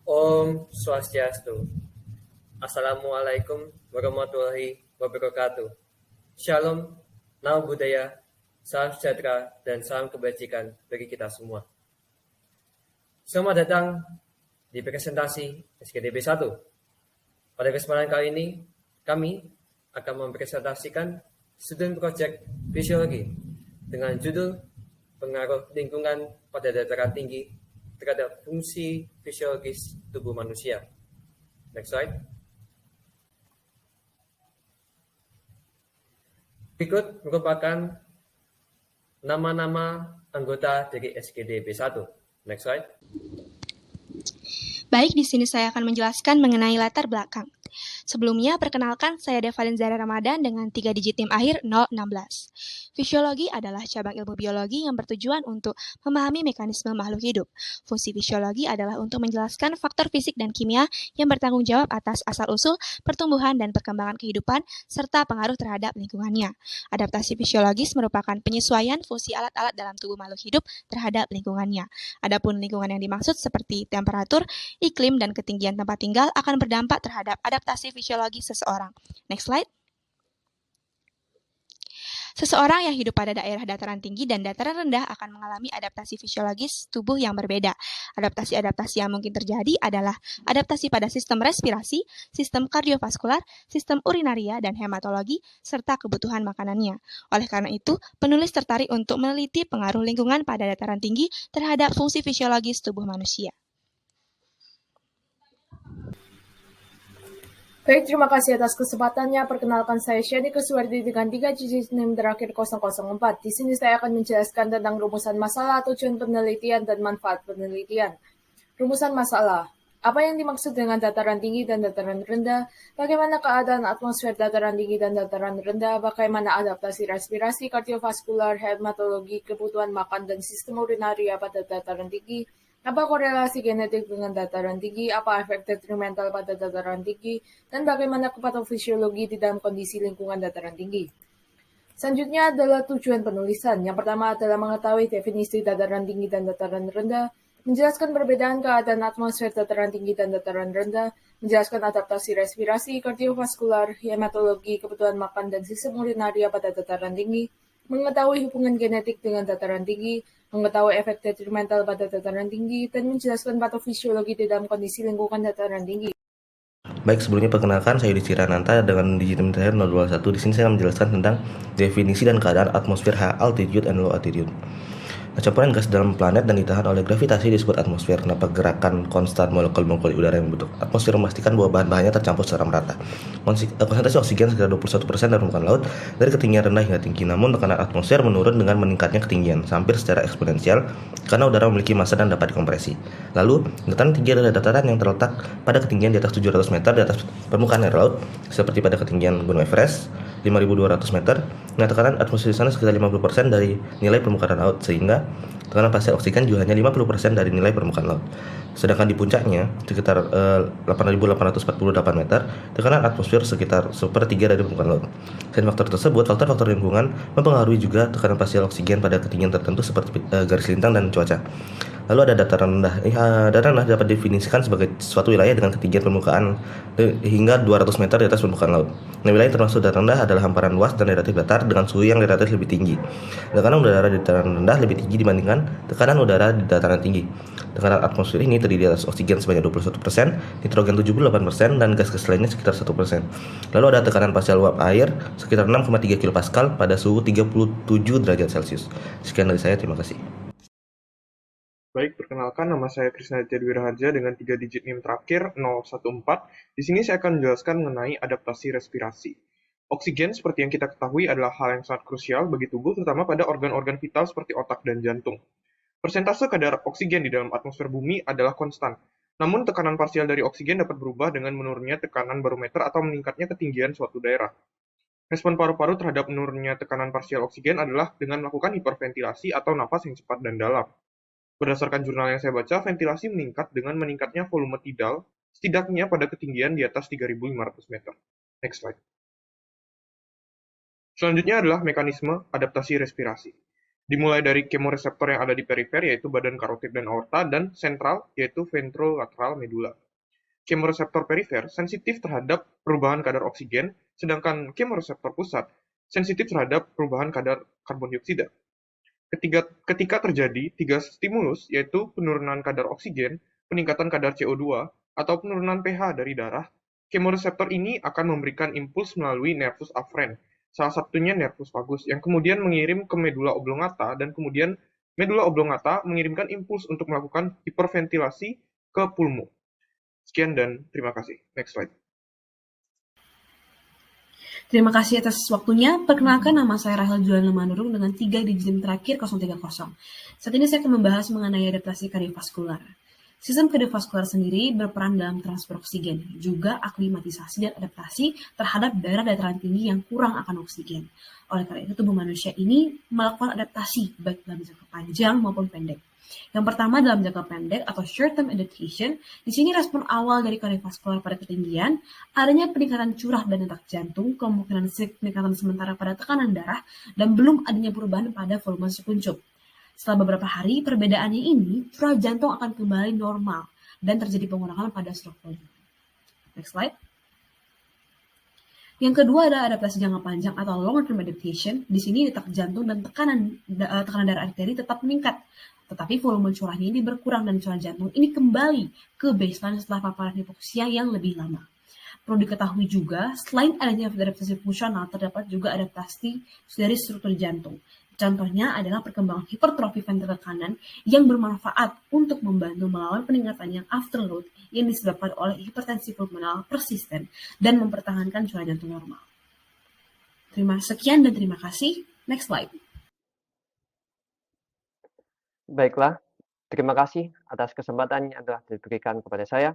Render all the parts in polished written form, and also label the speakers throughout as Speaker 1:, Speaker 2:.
Speaker 1: Om Swastiastu. Assalamualaikum warahmatullahi wabarakatuh. Shalom, Namo Buddhaya, salam sejahtera, dan salam kebajikan bagi kita semua. Selamat datang di presentasi SKDB 1. Pada kesempatan kali ini, kami akan mempresentasikan student project fisiologi dengan judul pengaruh lingkungan pada dataran tinggi terhadap fungsi fisiologis tubuh manusia. Next slide. Berikut merupakan nama-nama anggota dari SKD B1. Next slide.
Speaker 2: Baik, di sini saya akan menjelaskan mengenai latar belakang. Sebelumnya, perkenalkan saya Devalin Zara Ramadan dengan 3 digit NIM akhir 016. Fisiologi adalah cabang ilmu biologi yang bertujuan untuk memahami mekanisme makhluk hidup. Fungsi fisiologi adalah untuk menjelaskan faktor fisik dan kimia yang bertanggung jawab atas asal-usul, pertumbuhan, dan perkembangan kehidupan, serta pengaruh terhadap lingkungannya. Adaptasi fisiologis merupakan penyesuaian fungsi alat-alat dalam tubuh makhluk hidup terhadap lingkungannya. Adapun lingkungan yang dimaksud seperti temperatur, iklim, dan ketinggian tempat tinggal akan berdampak terhadap adaptasi fisiologi seseorang. Next slide. Seseorang yang hidup pada daerah dataran tinggi dan dataran rendah akan mengalami adaptasi fisiologis tubuh yang berbeda. Adaptasi-adaptasi yang mungkin terjadi adalah adaptasi pada sistem respirasi, sistem kardiovaskular, sistem urinaria, dan hematologi, serta kebutuhan makanannya. Oleh karena itu, penulis tertarik untuk meneliti pengaruh lingkungan pada dataran tinggi terhadap fungsi fisiologis tubuh manusia.
Speaker 3: Baik, terima kasih atas kesempatannya. Perkenalkan saya Shani Kuswardi dengan 3 digit NIM terakhir 004. Di sini saya akan menjelaskan tentang rumusan masalah, tujuan penelitian, dan manfaat penelitian. Rumusan masalah. Apa yang dimaksud dengan dataran tinggi dan dataran rendah? Bagaimana keadaan atmosfer dataran tinggi dan dataran rendah? Bagaimana adaptasi respirasi, kardiovaskular, hematologi, kebutuhan makan, dan sistem urinaria pada dataran tinggi? Apa korelasi genetik dengan dataran tinggi? Apa efek detrimental pada dataran tinggi? Dan bagaimana patofisiologi di dalam kondisi lingkungan dataran tinggi? Selanjutnya adalah tujuan penulisan. Yang pertama adalah mengetahui definisi dataran tinggi dan dataran rendah, menjelaskan perbedaan keadaan atmosfer dataran tinggi dan dataran rendah, menjelaskan adaptasi respirasi, kardiovaskular, hematologi, kebutuhan makan, dan sistem urinaria pada dataran tinggi, mengetahui hubungan genetik dengan dataran tinggi, mengetahui efek detrimental pada dataran tinggi, dan menjelaskan patofisiologi di dalam kondisi lingkungan dataran tinggi.
Speaker 4: Baik, sebelumnya perkenalkan saya Yudi Cirananta dengan digit NIM terakhir 021. Di sini saya akan menjelaskan tentang definisi dan keadaan atmosfer high altitude and low altitude. Campuran gas dalam planet dan ditahan oleh gravitasi disebut atmosfer. Kenapa gerakan konstan molekul-molekul udara yang membentuk atmosfer memastikan bahwa bahan-bahannya tercampur secara merata. Konsentrasi oksigen sekitar 21% dari permukaan laut dari ketinggian rendah hingga tinggi. Namun tekanan atmosfer menurun dengan meningkatnya ketinggian, hampir secara eksponensial karena udara memiliki massa dan dapat dikompresi. Lalu, dataran tinggi adalah dataran yang terletak pada ketinggian di atas 700 meter di atas permukaan air laut, seperti pada ketinggian Gunung Everest 5.200 meter. Nah, tekanan atmosfer di sana sekitar 50% dari nilai permukaan laut, sehingga tekanan partial oksigen juga hanya 50% dari nilai permukaan laut. Sedangkan di puncaknya, sekitar 8.848 meter, tekanan atmosfer sekitar 1/3 dari permukaan laut. Selain faktor tersebut, faktor-faktor lingkungan mempengaruhi juga tekanan partial oksigen pada ketinggian tertentu seperti garis lintang dan cuaca. Lalu ada dataran rendah. Dataran rendah dapat didefinisikan sebagai suatu wilayah dengan ketinggian permukaan hingga 200 meter di atas permukaan laut. Nah, wilayah termasuk dataran rendah adalah hamparan luas dan relatif datar dengan suhu yang relatif lebih tinggi. Tekanan udara di dataran rendah lebih tinggi dibandingkan tekanan udara di dataran tinggi. Tekanan atmosfer ini terdiri atas oksigen sebanyak 21%, nitrogen 78%, dan gas-gas lainnya sekitar 1%. Lalu ada tekanan partial uap air sekitar 6,3 kPa pada suhu 37 derajat Celcius. Sekian dari saya, terima kasih.
Speaker 5: Baik, perkenalkan nama saya Krisna Jadwiraharja dengan 3 digit NIM terakhir 014. Di sini saya akan menjelaskan mengenai adaptasi respirasi. Oksigen seperti yang kita ketahui adalah hal yang sangat krusial bagi tubuh, terutama pada organ-organ vital seperti otak dan jantung. Persentase kadar oksigen di dalam atmosfer bumi adalah konstan. Namun tekanan parsial dari oksigen dapat berubah dengan menurunnya tekanan barometer atau meningkatnya ketinggian suatu daerah. Respon paru-paru terhadap menurunnya tekanan parsial oksigen adalah dengan melakukan hiperventilasi atau napas yang cepat dan dalam. Berdasarkan jurnal yang saya baca, ventilasi meningkat dengan meningkatnya volume tidal, setidaknya pada ketinggian di atas 3.500 meter. Next slide. Selanjutnya adalah mekanisme adaptasi respirasi. Dimulai dari kemoreseptor yang ada di perifer, yaitu badan karotid dan aorta, dan sentral, yaitu ventrolateral medula. Kemoreseptor perifer sensitif terhadap perubahan kadar oksigen, sedangkan kemoreseptor pusat sensitif terhadap perubahan kadar karbon dioksida. Ketika terjadi tiga stimulus, yaitu penurunan kadar oksigen, peningkatan kadar CO2, atau penurunan pH dari darah, kemoreseptor ini akan memberikan impuls melalui nervus afferent, salah satunya nervus vagus, yang kemudian mengirim ke medula oblongata, dan kemudian medula oblongata mengirimkan impuls untuk melakukan hiperventilasi ke pulmo. Sekian dan terima kasih. Next slide.
Speaker 6: Terima kasih atas waktunya. Perkenalkan, nama saya Rahel Juliana Lemanurung dengan 3 digit NIM terakhir 030. Saat ini saya akan membahas mengenai adaptasi kardiovaskular. Sistem kardiovaskular sendiri berperan dalam transfer oksigen, juga aklimatisasi dan adaptasi terhadap daerah dataran tinggi yang kurang akan oksigen. Oleh karena itu, tubuh manusia ini melakukan adaptasi baik dalam jangka panjang maupun pendek. Yang pertama dalam jangka pendek atau short term adaptation, di sini respon awal dari kardiovaskular pada ketinggian, adanya peningkatan curah dan detak jantung, kemungkinan peningkatan sementara pada tekanan darah, dan belum adanya perubahan pada volume sekuncup. Setelah beberapa hari, perbedaannya ini, curah jantung akan kembali normal dan terjadi pengurangan pada stroke volume. Next slide. Yang kedua adalah adaptasi jangka panjang atau long term adaptation. Di sini detak jantung dan tekanan darah arteri tetap meningkat, tetapi volume curahnya ini berkurang dan curah jantung ini kembali ke baseline setelah paparan hipoksia yang lebih lama. Perlu diketahui juga, selain adanya adaptasi fungsional, terdapat juga adaptasi dari struktur jantung. Contohnya adalah perkembangan hipertrofi ventrikel kanan yang bermanfaat untuk membantu melawan peningkatan yang afterload yang disebabkan oleh hipertensi pulmonal persisten dan mempertahankan curah jantung normal. Sekian dan terima kasih. Next slide.
Speaker 7: Baiklah, terima kasih atas kesempatan yang telah diberikan kepada saya.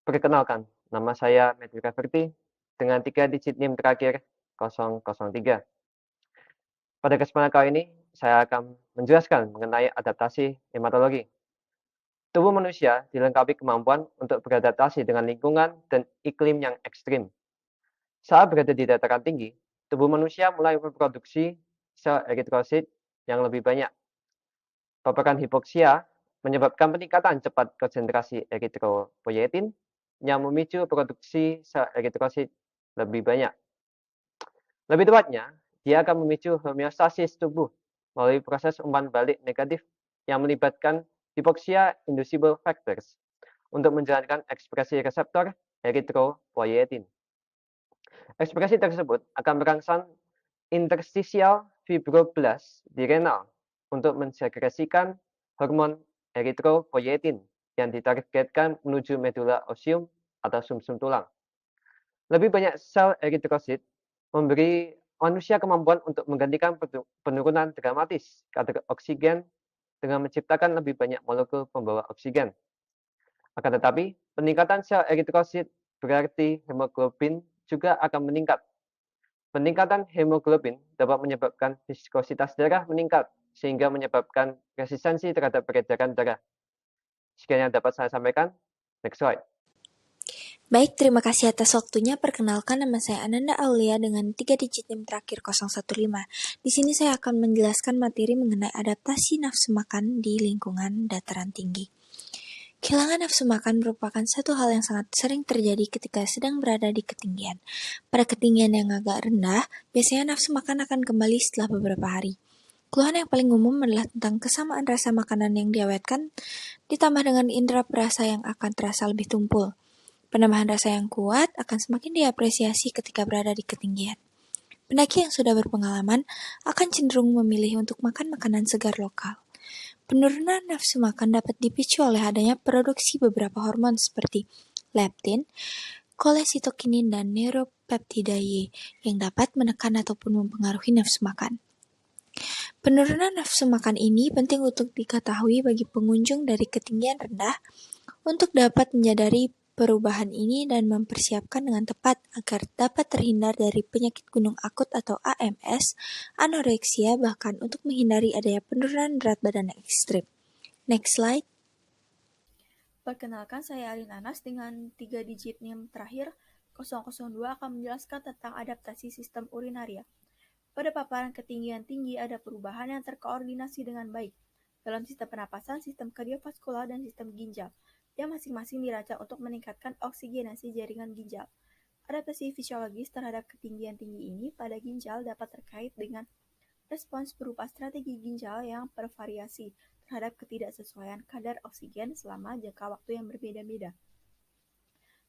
Speaker 7: Perkenalkan, nama saya Matthew Caverty dengan 3 digit NIM terakhir 003. Pada kesempatan kali ini, saya akan menjelaskan mengenai adaptasi hematologi. Tubuh manusia dilengkapi kemampuan untuk beradaptasi dengan lingkungan dan iklim yang ekstrim. Saat berada di dataran tinggi, tubuh manusia mulai memproduksi sel eritrosit yang lebih banyak. Paparan hipoksia menyebabkan peningkatan cepat konsentrasi eritropoietin yang memicu produksi sel eritrosit lebih banyak. Lebih tepatnya, dia akan memicu homeostasis tubuh melalui proses umpan balik negatif yang melibatkan hipoksia inducible factors untuk menjalankan ekspresi reseptor eritropoietin. Ekspresi tersebut akan merangsang interstitial fibroblast di renal untuk mensekresikan hormon eritropoietin yang ditargetkan menuju medula osseum atau sumsum tulang. Lebih banyak sel eritrosit memberi manusia kemampuan untuk menggantikan penurunan dramatis kadar oksigen dengan menciptakan lebih banyak molekul pembawa oksigen. Akan tetapi, peningkatan sel eritrosit berarti hemoglobin juga akan meningkat. Peningkatan hemoglobin dapat menyebabkan viskositas darah meningkat, sehingga menyebabkan resistensi terhadap peredaran darah. Sekian yang dapat saya sampaikan. Next slide.
Speaker 8: Baik, terima kasih atas waktunya. Perkenalkan, nama saya Ananda Aulia dengan 3 digit NIM terakhir 015. Di sini saya akan menjelaskan materi mengenai adaptasi nafsu makan di lingkungan dataran tinggi. Kehilangan nafsu makan merupakan satu hal yang sangat sering terjadi ketika sedang berada di ketinggian. Pada ketinggian yang agak rendah, biasanya nafsu makan akan kembali setelah beberapa hari. Keluhan yang paling umum adalah tentang kesamaan rasa makanan yang diawetkan, ditambah dengan indera perasa yang akan terasa lebih tumpul. Penambahan rasa yang kuat akan semakin diapresiasi ketika berada di ketinggian. Pendaki yang sudah berpengalaman akan cenderung memilih untuk makan makanan segar lokal. Penurunan nafsu makan dapat dipicu oleh adanya produksi beberapa hormon seperti leptin, kolesitokinin, dan neuropeptida-Y yang dapat menekan ataupun mempengaruhi nafsu makan. Penurunan nafsu makan ini penting untuk diketahui bagi pengunjung dari ketinggian rendah untuk dapat menyadari perubahan ini dan mempersiapkan dengan tepat agar dapat terhindar dari penyakit gunung akut atau AMS, anoreksia, bahkan untuk menghindari adanya penurunan berat badan yang ekstrim. Next slide.
Speaker 9: Perkenalkan, saya Alin Anas dengan 3 digit NIM terakhir 002 akan menjelaskan tentang adaptasi sistem urinaria. Pada paparan ketinggian tinggi ada perubahan yang terkoordinasi dengan baik dalam sistem pernapasan, sistem kardiovaskular, dan sistem ginjal, yang masing-masing dirancang untuk meningkatkan oksigenasi jaringan ginjal. Adaptasi fisiologis terhadap ketinggian tinggi ini pada ginjal dapat terkait dengan respons berupa strategi ginjal yang bervariasi terhadap ketidaksesuaian kadar oksigen selama jangka waktu yang berbeda-beda.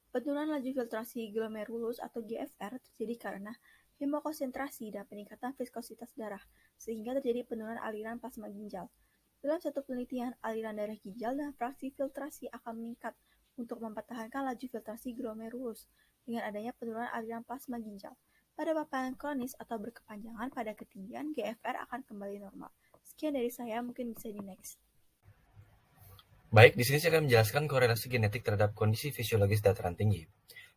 Speaker 9: Penurunan laju filtrasi glomerulus atau GFR terjadi karena hemokonsentrasi dan peningkatan viskositas darah, sehingga terjadi penurunan aliran plasma ginjal. Dalam satu penelitian, aliran darah ginjal dan fraksi filtrasi akan meningkat untuk mempertahankan laju filtrasi glomerulus dengan adanya penurunan aliran plasma ginjal. Pada paparan kronis atau berkepanjangan pada ketinggian, GFR akan kembali normal. Sekian dari saya, mungkin bisa di next.
Speaker 10: Baik, di sini saya akan menjelaskan korelasi genetik terhadap kondisi fisiologis dataran tinggi.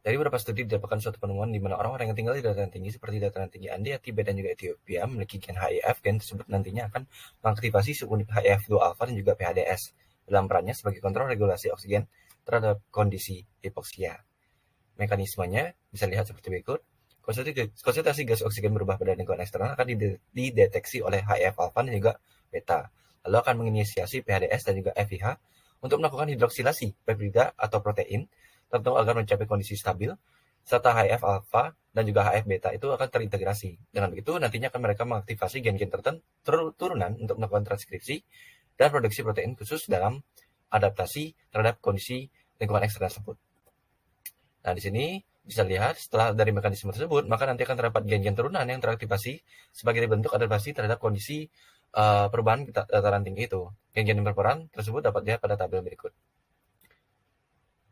Speaker 10: Dari beberapa studi didapatkan suatu penemuan di mana orang-orang yang tinggal di dataran tinggi seperti dataran tinggi India, Tibet, dan juga Ethiopia memiliki gen HIF. Gen tersebut nantinya akan mengaktifasi subunit HIF-2 alpha dan juga PHDS dalam perannya sebagai kontrol regulasi oksigen terhadap kondisi hipoksia. Mekanismenya bisa lihat seperti berikut. Konsentrasi gas oksigen berubah pada lingkungan eksternal akan dideteksi oleh HIF alpha dan juga beta. Lalu akan menginisiasi PHDS dan juga FIH untuk melakukan hidroksilasi peptida atau protein tertentu agar mencapai kondisi stabil, serta HIF alpha dan juga HIF beta itu akan terintegrasi. Dengan begitu, nantinya akan mereka mengaktifasi gen-gen turunan untuk melakukan transkripsi dan produksi protein khusus dalam adaptasi terhadap kondisi lingkungan eksternal tersebut. Nah, di sini bisa lihat setelah dari mekanisme tersebut, maka nanti akan terdapat gen-gen turunan yang teraktivasi sebagai bentuk adaptasi terhadap kondisi perubahan dataran tinggi itu. Gen-gen yang berperan tersebut dapat dilihat pada tabel berikut.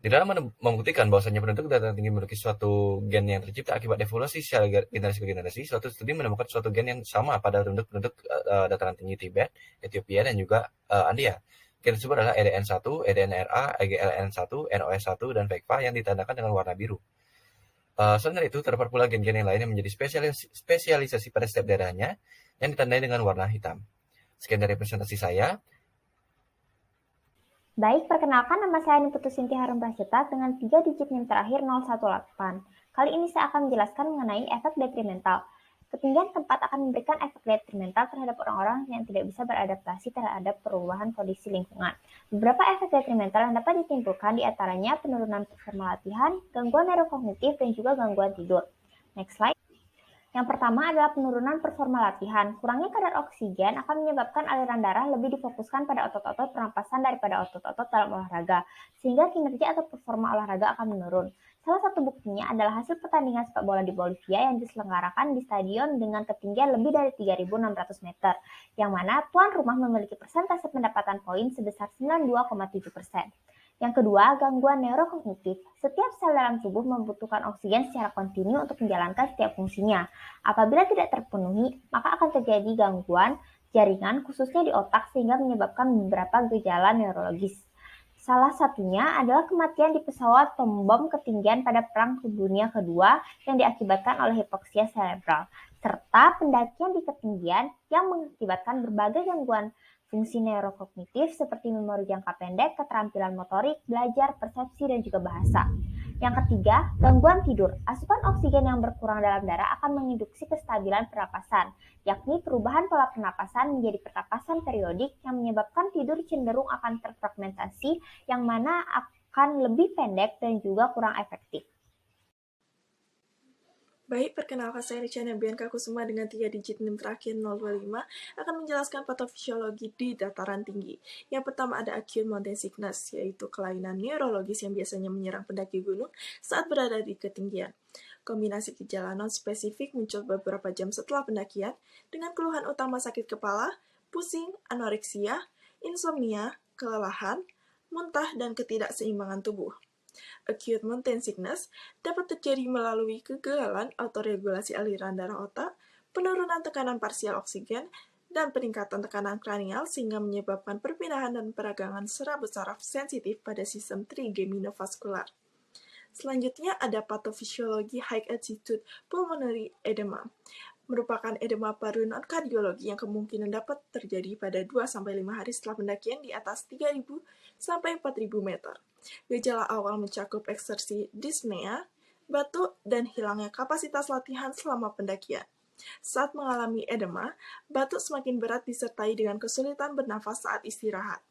Speaker 10: Di dalam membuktikan bahwasanya penduduk dataran tinggi memiliki suatu gen yang tercipta akibat evolusi secara generasi ke generasi, suatu studi menemukan suatu gen yang sama pada penduduk dataran tinggi Tibet, Ethiopia, dan juga India. Gen tersebut adalah EDN1, EDNRA, EGLN1, NOS1, dan VEGFA yang ditandakan dengan warna biru. Selain itu, terdapat pula gen-gen yang lain yang menjadi spesialisasi pada setiap daerahnya yang ditandai dengan warna hitam. Sekian dari presentasi saya.
Speaker 11: Baik, perkenalkan nama saya Niputu Sinti Harum Prasetya dengan 3 digit NIM terakhir 018. Kali ini saya akan menjelaskan mengenai efek detrimental. Ketinggian tempat akan memberikan efek detrimental terhadap orang-orang yang tidak bisa beradaptasi terhadap perubahan kondisi lingkungan. Beberapa efek detrimental yang dapat ditimbulkan diantaranya penurunan performa latihan, gangguan neurokognitif, dan juga gangguan tidur. Next slide. Yang pertama adalah penurunan performa latihan. Kurangnya kadar oksigen akan menyebabkan aliran darah lebih difokuskan pada otot-otot pernapasan daripada otot-otot dalam olahraga, sehingga kinerja atau performa olahraga akan menurun. Salah satu buktinya adalah hasil pertandingan sepak bola di Bolivia yang diselenggarakan di stadion dengan ketinggian lebih dari 3.600 meter, yang mana tuan rumah memiliki persentase pendapatan poin sebesar 92,7%. Yang kedua, gangguan neurokognitif. Setiap sel dalam tubuh membutuhkan oksigen secara kontinu untuk menjalankan setiap fungsinya. Apabila tidak terpenuhi, maka akan terjadi gangguan jaringan khususnya di otak sehingga menyebabkan beberapa gejala neurologis. Salah satunya adalah kematian di pesawat pembom ketinggian pada Perang Dunia Kedua yang diakibatkan oleh hipoksia serebral, serta pendakian di ketinggian yang mengakibatkan berbagai gangguan fungsi neurokognitif seperti memori jangka pendek, keterampilan motorik, belajar, persepsi, dan juga bahasa. Yang ketiga, gangguan tidur. Asupan oksigen yang berkurang dalam darah akan menginduksi kestabilan pernapasan, yakni perubahan pola pernapasan menjadi pernapasan periodik yang menyebabkan tidur cenderung akan terfragmentasi, yang mana akan lebih pendek dan juga kurang efektif.
Speaker 12: Baik, perkenalkan saya Richana Bianca Kusuma dengan 3 digit NIM terakhir 025 akan menjelaskan patofisiologi di dataran tinggi. Yang pertama ada acute mountain sickness, yaitu kelainan neurologis yang biasanya menyerang pendaki gunung saat berada di ketinggian. Kombinasi gejala non-spesifik muncul beberapa jam setelah pendakian dengan keluhan utama sakit kepala, pusing, anoreksia, insomnia, kelelahan, muntah, dan ketidakseimbangan tubuh. Acute mountain sickness dapat terjadi melalui kegagalan autoregulasi aliran darah otak, penurunan tekanan parsial oksigen, dan peningkatan tekanan kranial sehingga menyebabkan perpindahan dan peragangan serabut saraf sensitif pada sistem trigeminofaskular. Selanjutnya ada patofisiologi high altitude pulmonary edema, merupakan edema paru non-kardiologi yang kemungkinan dapat terjadi pada 2-5 hari setelah pendakian di atas 3.000 sampai 4.000 meter. Gejala awal mencakup eksersi dyspnea, batuk, dan hilangnya kapasitas latihan selama pendakian. Saat mengalami edema, batuk semakin berat disertai dengan kesulitan bernafas saat istirahat.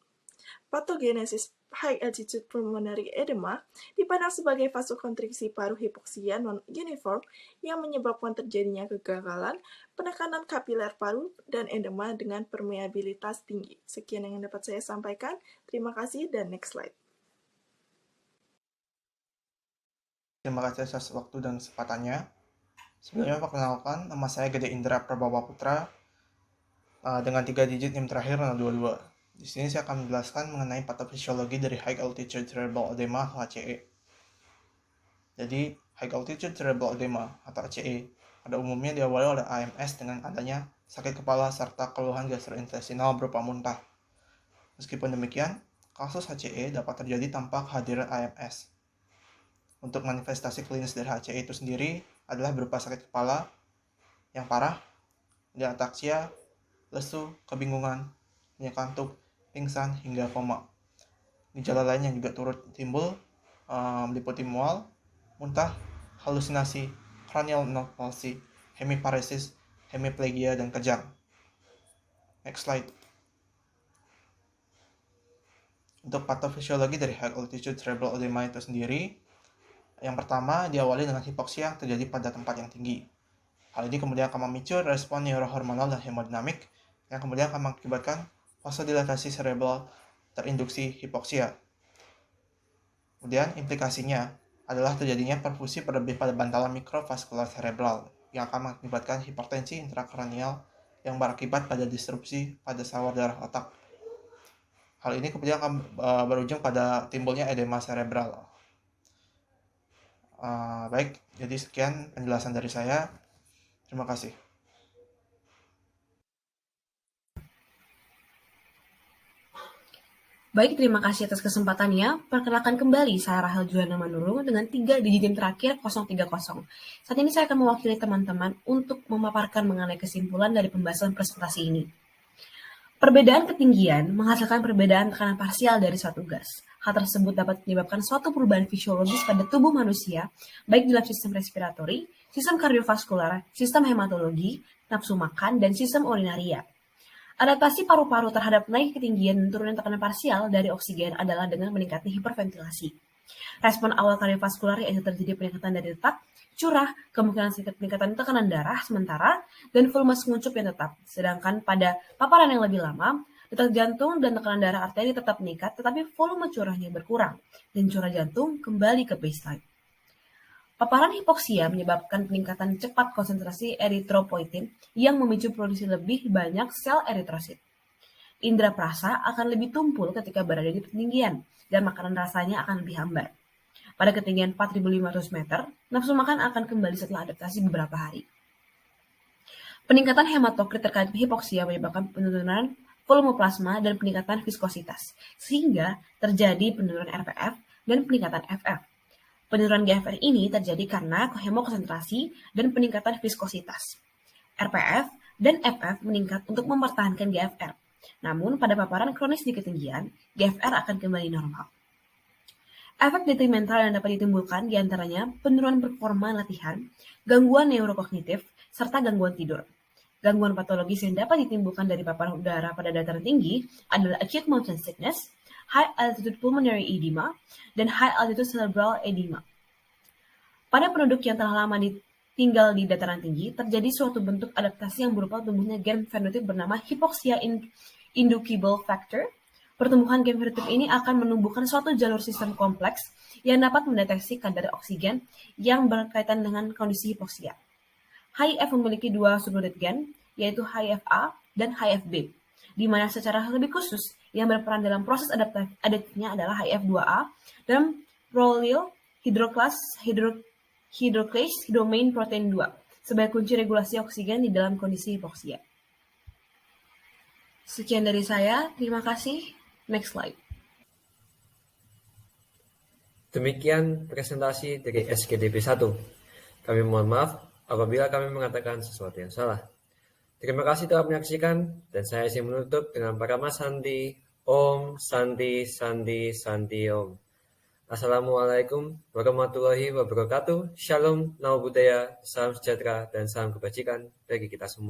Speaker 12: Patogenesis high altitude pulmonary edema dipandang sebagai vasokonstriksi paru hipoksia non-uniform yang menyebabkan terjadinya kegagalan, penekanan kapiler paru, dan edema dengan permeabilitas tinggi. Sekian yang dapat saya sampaikan. Terima kasih dan next slide.
Speaker 5: Terima kasih atas waktu dan kesempatannya. Sebelumnya perkenalkan, nama saya Gede Indra Prabawa Putra dengan 3 digit NIM terakhir 022. Di sini saya akan menjelaskan mengenai patofisiologi dari High Altitude Cerebral Edema atau HCE. Jadi, High Altitude Cerebral Edema atau HCE pada umumnya diawali oleh AMS dengan adanya sakit kepala serta keluhan gastrointestinal berupa muntah. Meskipun demikian, kasus HCE dapat terjadi tanpa kehadiran AMS. Untuk manifestasi klinis dari HCE itu sendiri adalah berupa sakit kepala yang parah, ataksia, lesu, kebingungan, nyeri kantuk, pingsan, hingga koma. Gejala lain yang juga turut timbul meliputi mual, muntah, halusinasi, cranial nerve palsy, hemiparesis, hemiplegia, dan kejang. Next slide. Untuk patofisiologi dari high altitude cerebral edema itu sendiri, yang pertama diawali dengan hipoksia yang terjadi pada tempat yang tinggi. Hal ini kemudian akan memicu respon neurohormonal dan hemodinamik yang kemudian akan mengakibatkan vasodilatasi cerebral terinduksi hipoksia. Kemudian implikasinya adalah terjadinya perfusi berlebih pada bantalan mikrovaskular cerebral yang akan mengakibatkan hipertensi intrakranial yang berakibat pada disrupsi pada sawar darah otak. Hal ini kemudian akan berujung pada timbulnya edema cerebral. Baik, jadi sekian penjelasan dari saya. Terima kasih.
Speaker 6: Baik, terima kasih atas kesempatannya. Perkenalkan kembali, saya Rahel Juliana Manurung dengan 3 digit NIM terakhir 030. Saat ini saya akan mewakili teman-teman untuk memaparkan mengenai kesimpulan dari pembahasan presentasi ini. Perbedaan ketinggian menghasilkan perbedaan tekanan parsial dari suatu gas. Hal tersebut dapat menyebabkan suatu perubahan fisiologis pada tubuh manusia, baik dalam sistem respiratori, sistem kardiovaskular, sistem hematologi, nafsu makan, dan sistem urinaria. Adaptasi paru-paru terhadap naik ketinggian dan turunan tekanan parsial dari oksigen adalah dengan meningkatnya hiperventilasi. Respon awal kardiovaskular yaitu terjadi peningkatan dari detak, curah, kemungkinan sedikit peningkatan tekanan darah sementara, dan volume menguncup yang tetap. Sedangkan pada paparan yang lebih lama, detak jantung dan tekanan darah arteri tetap meningkat, tetapi volume curahnya berkurang, dan curah jantung kembali ke baseline. Paparan hipoksia menyebabkan peningkatan cepat konsentrasi eritropoietin yang memicu produksi lebih banyak sel eritrosit. Indra perasa akan lebih tumpul ketika berada di ketinggian, dan makanan rasanya akan lebih hambar. Pada ketinggian 4.500 meter, nafsu makan akan kembali setelah adaptasi beberapa hari. Peningkatan hematokrit terkait hipoksia menyebabkan penurunan volume plasma dan peningkatan viskositas, sehingga terjadi penurunan RPF dan peningkatan FF. Penurunan GFR ini terjadi karena hemokonsentrasi dan peningkatan viskositas. RPF dan FF meningkat untuk mempertahankan GFR. Namun, pada paparan kronis di ketinggian, GFR akan kembali normal. Efek detrimental yang dapat ditimbulkan diantaranya penurunan performa latihan, gangguan neurokognitif, serta gangguan tidur. Gangguan patologis yang dapat ditimbulkan dari paparan udara pada dataran tinggi adalah acute motion sickness, high altitude pulmonary edema, dan high altitude cerebral edema. Pada penduduk yang telah lama tinggal di dataran tinggi, terjadi suatu bentuk adaptasi yang berupa tumbuhnya gen fenotip bernama hypoxia inducible factor. Pertumbuhan gen fenotip ini akan menumbuhkan suatu jalur sistem kompleks yang dapat mendeteksi kadar oksigen yang berkaitan dengan kondisi hipoksia. HIF memiliki dua subunit gen, yaitu HIF-A dan HIF-B, di mana secara lebih khusus yang berperan dalam proses adaptifnya adalah HIF-2A dalam prolyl hydroclase domain protein 2 sebagai kunci regulasi oksigen di dalam kondisi hipoksia. Sekian dari saya, terima kasih. Next slide.
Speaker 1: Demikian presentasi dari SKDP 1. Kami mohon maaf apabila kami mengatakan sesuatu yang salah. Terima kasih telah menyaksikan, dan saya ingin menutup dengan Parama Santi, Om Santi Santi Santi Om. Assalamualaikum warahmatullahi wabarakatuh. Shalom, namo buddhaya, salam sejahtera, dan salam kebajikan bagi kita semua.